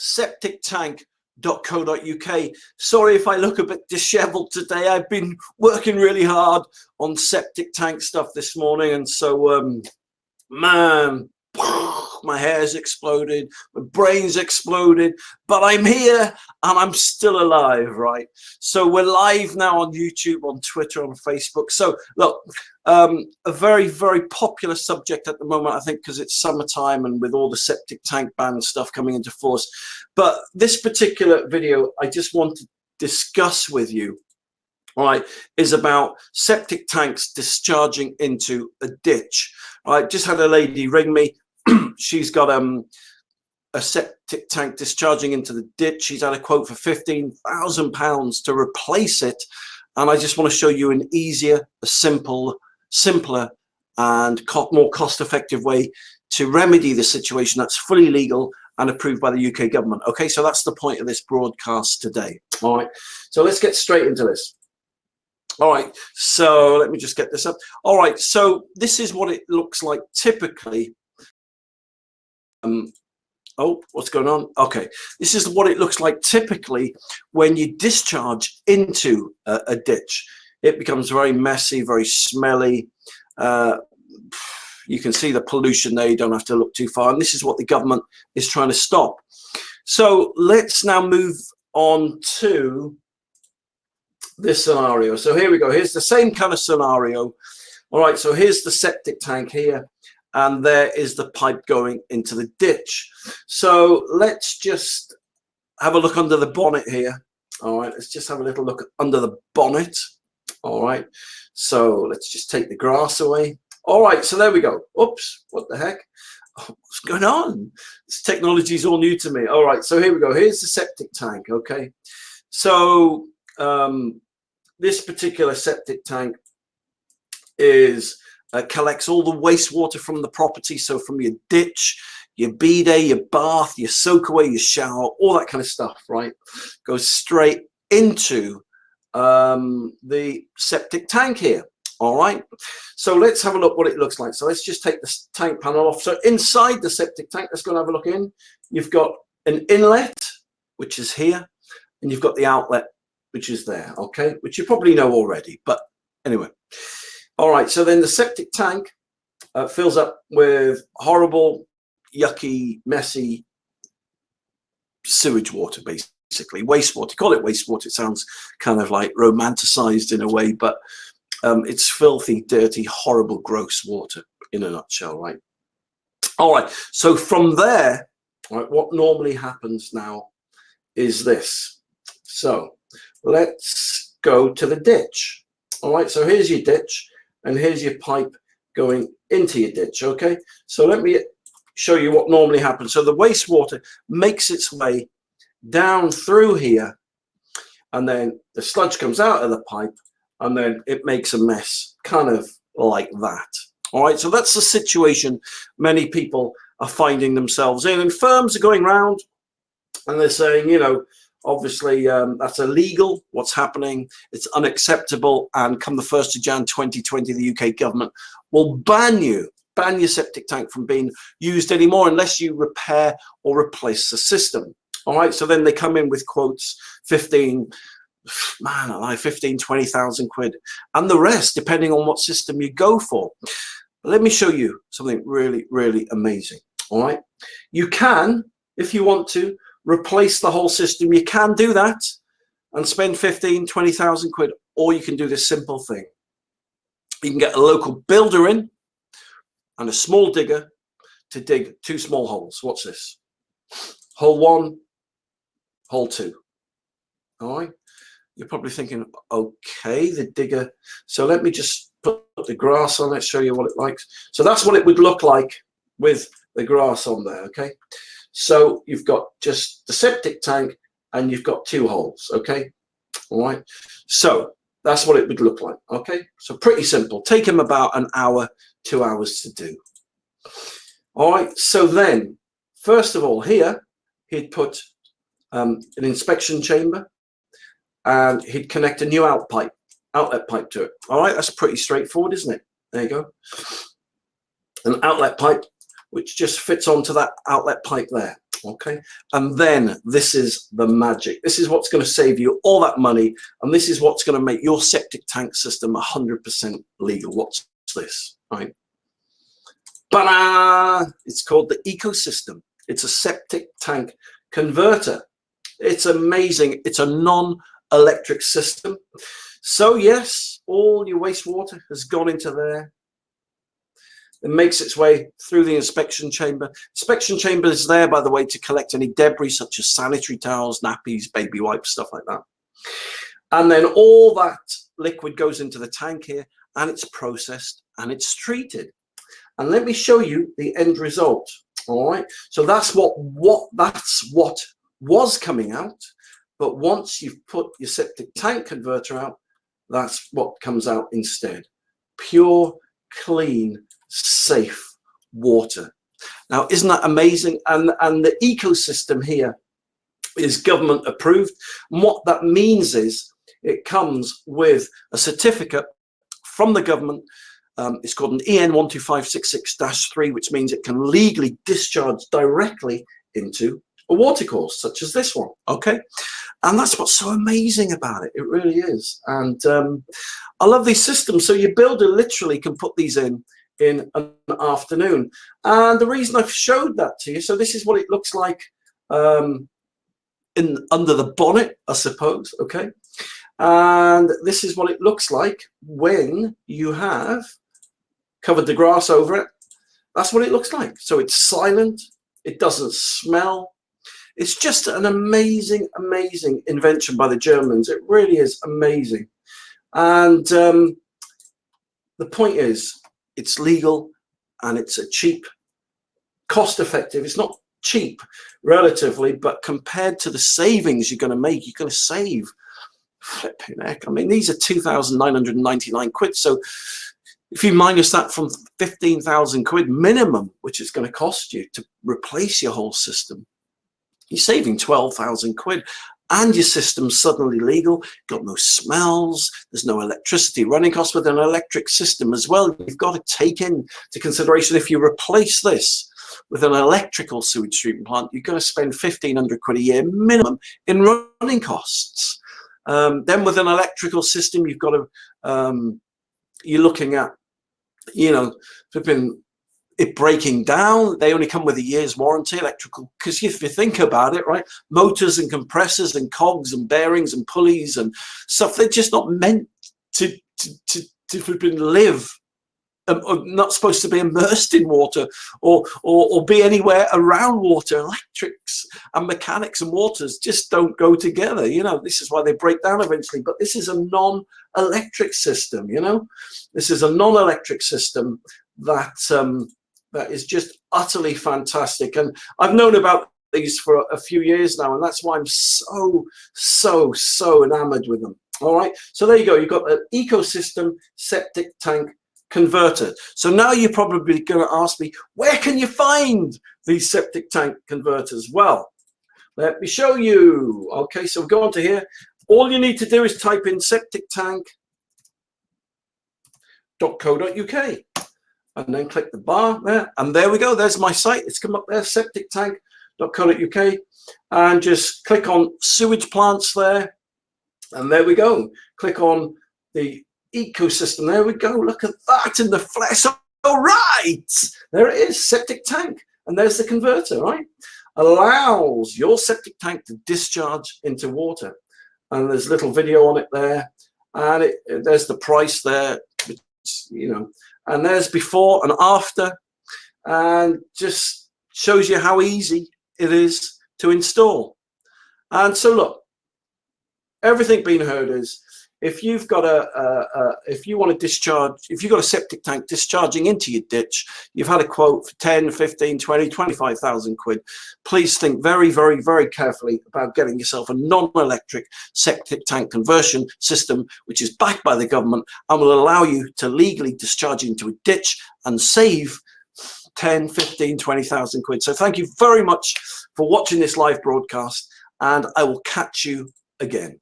septictank.co.uk. Sorry if I look a bit disheveled today. I've been working really hard on septic tank stuff this morning, and so man, my hair's exploded, my brain's exploded, but I'm here and I'm still alive, right? So we're live now on YouTube, on Twitter, on Facebook. So look, a very, very popular subject at the moment, I think, because it's summertime and with all the septic tank ban stuff coming into force. But this particular video I just want to discuss with you, all right, is about septic tanks discharging into a ditch. All right, just had a lady ring me. She's got a septic tank discharging into the ditch. She's had a quote for £15,000 to replace it, and I just want to show you an easier, a simpler and more cost-effective way to remedy the situation that's fully legal and approved by the UK government. Okay, so that's the point of this broadcast today. All right, so let's get straight into this. All right, so let me just get this up. All right, so this is what it looks like typically. Oh, what's going on? Okay, this is what it looks like typically when you discharge into a ditch. It becomes very messy, very smelly. You can see the pollution there. You don't have to look too far. And this is what the government is trying to stop. So let's now move on to this scenario. So here we go. Here's the same kind of scenario. All right, so here's the septic tank here, and there is the pipe going into the ditch. So let's just have a look under the bonnet here. All right, let's just have a little look under the bonnet. All right, so let's just take the grass away. All right, so there we go. Oops, what the heck? Oh, what's going on? This technology is all new to me. All right, so here we go. Here's the septic tank, okay? So this particular septic tank is collects all the wastewater from the property, so from your ditch, your bidet, your bath, your soakaway, your shower, all that kind of stuff, right? Goes straight into the septic tank here. All right, so let's have a look what it looks like. So let's just take the tank panel off. So inside the septic tank, let's go and have a look in. You've got an inlet, which is here, and you've got the outlet, which is there, okay, which you probably know already, but anyway. All right, so then the septic tank fills up with horrible, yucky, messy sewage water, basically wastewater. Call it wastewater. It sounds kind of like romanticized in a way, but it's filthy, dirty, horrible, gross water in a nutshell, right? All right, so from there, right, what normally happens now is this. So let's go to the ditch. All right, so here's your ditch, and here's your pipe going into your ditch, okay? So let me show you what normally happens. So the wastewater makes its way down through here, and then the sludge comes out of the pipe, and then it makes a mess, kind of like that. All right, so that's the situation many people are finding themselves in. And firms are going around and they're saying, you know, obviously that's illegal, what's happening, it's unacceptable, and come the 1st of Jan 2020, the UK government will ban your septic tank from being used anymore unless you repair or replace the system. All right, so then they come in with quotes, 15, 20,000 quid, and the rest depending on what system you go for. Let me show you something really, really amazing. All right, you can, if you want to, replace the whole system. You can do that and spend 15,000, 20,000 quid, or you can do this simple thing. You can get a local builder in and a small digger to dig 2 small holes. What's this? Hole 1, hole 2. All right, you're probably thinking, okay, the digger. So let me just put the grass on it, show you what it likes. So that's what it would look like with the grass on there, okay? So you've got just the septic tank and you've got 2 holes, okay? All right, so that's what it would look like, okay? So pretty simple. Take him about an hour, 2 hours to do. All right, so then, first of all, here, he'd put an inspection chamber, and he'd connect a new outlet pipe to it. All right, that's pretty straightforward, isn't it? There you go. An outlet pipe which just fits onto that outlet pipe there. Okay, and then this is the magic. This is what's going to save you all that money, and this is what's going to make your septic tank system 100% legal. What's this? Right? Ta-da! It's called the ecosystem. It's a septic tank converter. It's amazing. It's a non-electric system. So yes, all your wastewater has gone into there. It makes its way through the inspection chamber. Inspection chamber is there, by the way, to collect any debris such as sanitary towels, nappies, baby wipes, stuff like that. And then all that liquid goes into the tank here, and it's processed and it's treated. And let me show you the end result. All right. So that's what was coming out. But once you've put your septic tank converter out, that's what comes out instead. Pure, clean, safe water. Now, isn't that amazing? And the ecosystem here is government approved. And what that means is it comes with a certificate from the government. It's called an EN 12566-3, which means it can legally discharge directly into a watercourse such as this one. Okay, and that's what's so amazing about it. It really is. And I love these systems. So your builder literally can put these in an afternoon. And the reason I've showed that to you, so this is what it looks like under the bonnet, I suppose. Okay, and this is what it looks like when you have covered the grass over it. That's what it looks like. So it's silent, it doesn't smell. It's just an amazing invention by the Germans. It really is amazing. And the point is, it's legal and it's a cheap, cost effective. It's not cheap relatively, but compared to the savings you're going to make, you're going to save flipping heck. I mean, these are 2,999 quid. So if you minus that from 15,000 quid minimum, which it's going to cost you to replace your whole system, you're saving 12,000 quid. And your system's suddenly legal, got no smells, there's no electricity running costs. With an electric system as well, you've got to take into consideration, if you replace this with an electrical sewage treatment plant, you're going to spend 1,500 quid a year minimum in running costs. Then with an electrical system, you've got to, you're looking at, you know, flipping it breaking down. They only come with a year's warranty, electrical, because if you think about it, right, motors and compressors and cogs and bearings and pulleys and stuff, they're just not meant to live, not supposed to be immersed in water or be anywhere around water. Electrics and mechanics and waters just don't go together. You know, this is why they break down eventually. But this is a non-electric system. You know, this is a non-electric system that that is just utterly fantastic. And I've known about these for a few years now, and that's why I'm so enamored with them. All right, so there you go. You've got an ecosystem septic tank converter. So now you're probably going to ask me, where can you find these septic tank converters? Well, let me show you. Okay, so go on to here. All you need to do is type in septictank.co.uk. and then click the bar there, and there we go. There's my site. It's come up there, septictank.co.uk, and just click on sewage plants there, and there we go. Click on the ecosystem. There we go. Look at that in the flesh. All right, there it is, septic tank, and there's the converter. Right, allows your septic tank to discharge into water, and there's a little video on it there, and there's the price there, which, you know. And there's before and after, and just shows you how easy it is to install. And so look, everything being heard is, if you've got if you want to discharge, if you've got a septic tank discharging into your ditch, you've had a quote for 10, 15, 20, 25,000 quid, please think very carefully about getting yourself a non-electric septic tank conversion system, which is backed by the government and will allow you to legally discharge into a ditch and save 10, 15, 20,000 quid. So thank you very much for watching this live broadcast, and I will catch you again.